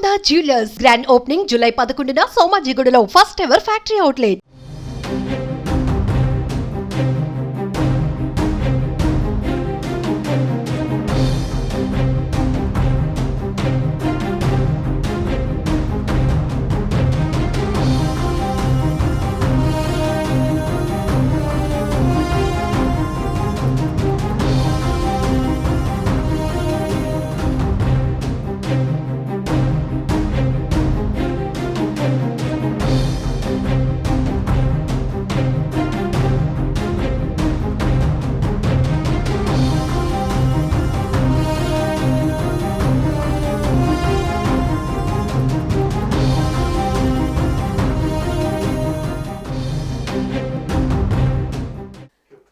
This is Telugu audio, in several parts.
Nanda Jewelers grand opening July 11న సోమాజిగూడలో first ever factory outlet.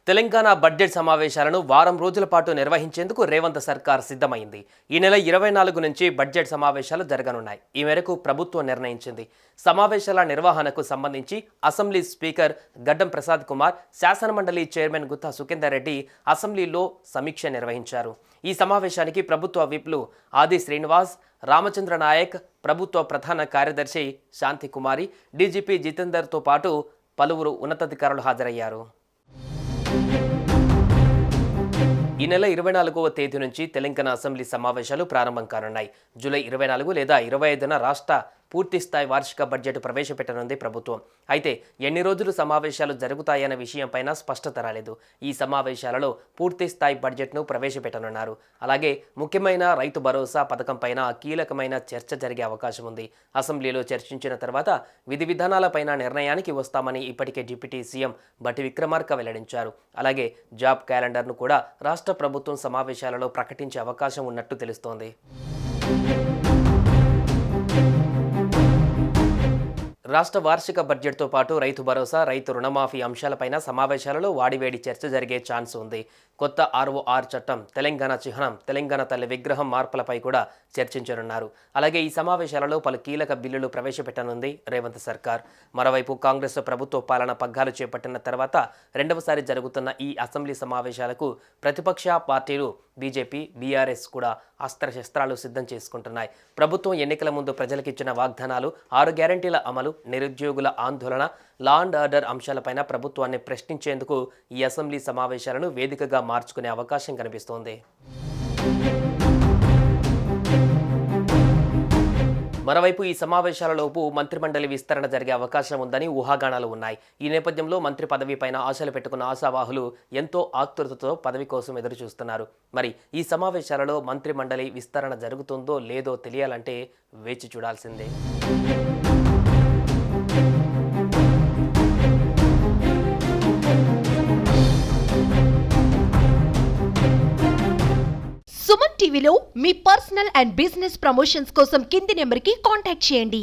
Telangana budget సమావేశాలను వారం రోజుల పాటు నిర్వహించేందుకు రేవంత్ సర్కార్ సిద్ధమైంది. ఈ నెల 24 నుంచి బడ్జెట్ సమావేశాలు జరగనున్నాయి. ఈ మేరకు ప్రభుత్వం నిర్ణయించింది. సమావేశాల నిర్వహణకు సంబంధించి అసెంబ్లీ స్పీకర్ గడ్డం ప్రసాద్ కుమార్, శాసనమండలి చైర్మన్ గుత్తా సుఖేందర్ రెడ్డి అసెంబ్లీలో సమీక్ష నిర్వహించారు. ఈ సమావేశానికి ప్రభుత్వ విప్లు ఆది శ్రీనివాస్, రామచంద్ర నాయక్, ప్రభుత్వ ప్రధాన కార్యదర్శి శాంతి కుమారి, డీజీపీ జితేందర్తో పాటు పలువురు ఉన్నతాధికారులు హాజరయ్యారు. ఈ నెల 24వ తేదీ నుంచి తెలంగాణ అసెంబ్లీ సమావేశాలు ప్రారంభం కానున్నాయి. జూలై 24 లేదా 25న రాష్ట్ర పూర్తిస్థాయి వార్షిక బడ్జెట్ ప్రవేశపెట్టనుంది ప్రభుత్వం. అయితే ఎన్ని రోజులు సమావేశాలు జరుగుతాయన్న విషయంపైన స్పష్టత రాలేదు. ఈ సమావేశాలలో పూర్తిస్థాయి బడ్జెట్ను ప్రవేశపెట్టనున్నారు. అలాగే ముఖ్యమైన రైతు భరోసా పథకంపైన కీలకమైన చర్చ జరిగే అవకాశం ఉంది. అసెంబ్లీలో చర్చించిన తర్వాత విధి విధానాలపైన నిర్ణయానికి వస్తామని ఇప్పటికే డిప్యూటీ సీఎం భట్టి విక్రమార్క వెల్లడించారు. అలాగే జాబ్ క్యాలెండర్ను కూడా రాష్ట్ర ప్రభుత్వం సమావేశాలలో ప్రకటించే అవకాశం ఉన్నట్టు తెలుస్తోంది. రాష్ట్ర వార్షిక బడ్జెట్తో పాటు రైతు భరోసా, రైతు రుణమాఫీ అంశాలపైన సమావేశాలలో వాడివేడి చర్చ జరిగే ఛాన్స్ ఉంది. కొత్త ఆర్ఓఆర్ చట్టం, తెలంగాణ చిహ్నం, తెలంగాణ తల్లి విగ్రహం మార్పులపై కూడా చర్చించనున్నారు. అలాగే ఈ సమావేశాలలో పలు కీలక బిల్లులు ప్రవేశపెట్టనుంది రేవంత్ సర్కార్. మరోవైపు కాంగ్రెస్ ప్రభుత్వ పాలన పగ్గాలు చేపట్టిన తర్వాత రెండవసారి జరుగుతున్న ఈ అసెంబ్లీ సమావేశాలకు ప్రతిపక్ష పార్టీలు బీజేపీ, బీఆర్ఎస్ కూడా అస్త్రశస్త్రాలు సిద్ధం చేసుకుంటున్నాయి. ప్రభుత్వం ఎన్నికల ముందు ప్రజలకిచ్చిన వాగ్దానాలు, 6 గ్యారంటీల అమలు, నిరుద్యోగుల ఆందోళన, లా అండ్ ఆర్డర్ అంశాలపైన ప్రభుత్వాన్ని ప్రశ్నించేందుకు ఈ అసెంబ్లీ సమావేశాలను వేదికగా మార్చుకునే అవకాశం కనిపిస్తోంది. మరోవైపు ఈ సమావేశాలలోపు మంత్రిమండలి విస్తరణ జరిగే అవకాశం ఉందని ఊహాగానాలు ఉన్నాయి. ఈ నేపథ్యంలో మంత్రి పదవిపైన ఆశలు పెట్టుకున్న ఆశావాహులు ఎంతో ఆతృతతో పదవి కోసం ఎదురు చూస్తున్నారు. మరి ఈ సమావేశాలలో మంత్రిమండలి విస్తరణ జరుగుతుందో లేదో తెలియాలంటే వేచి చూడాల్సిందే. సుమన్ టీవీలో మీ పర్సనల్ అండ్ బిజినెస్ ప్రమోషన్స్ కోసం కింది నెంబర్కి కాంటాక్ట్ చేయండి.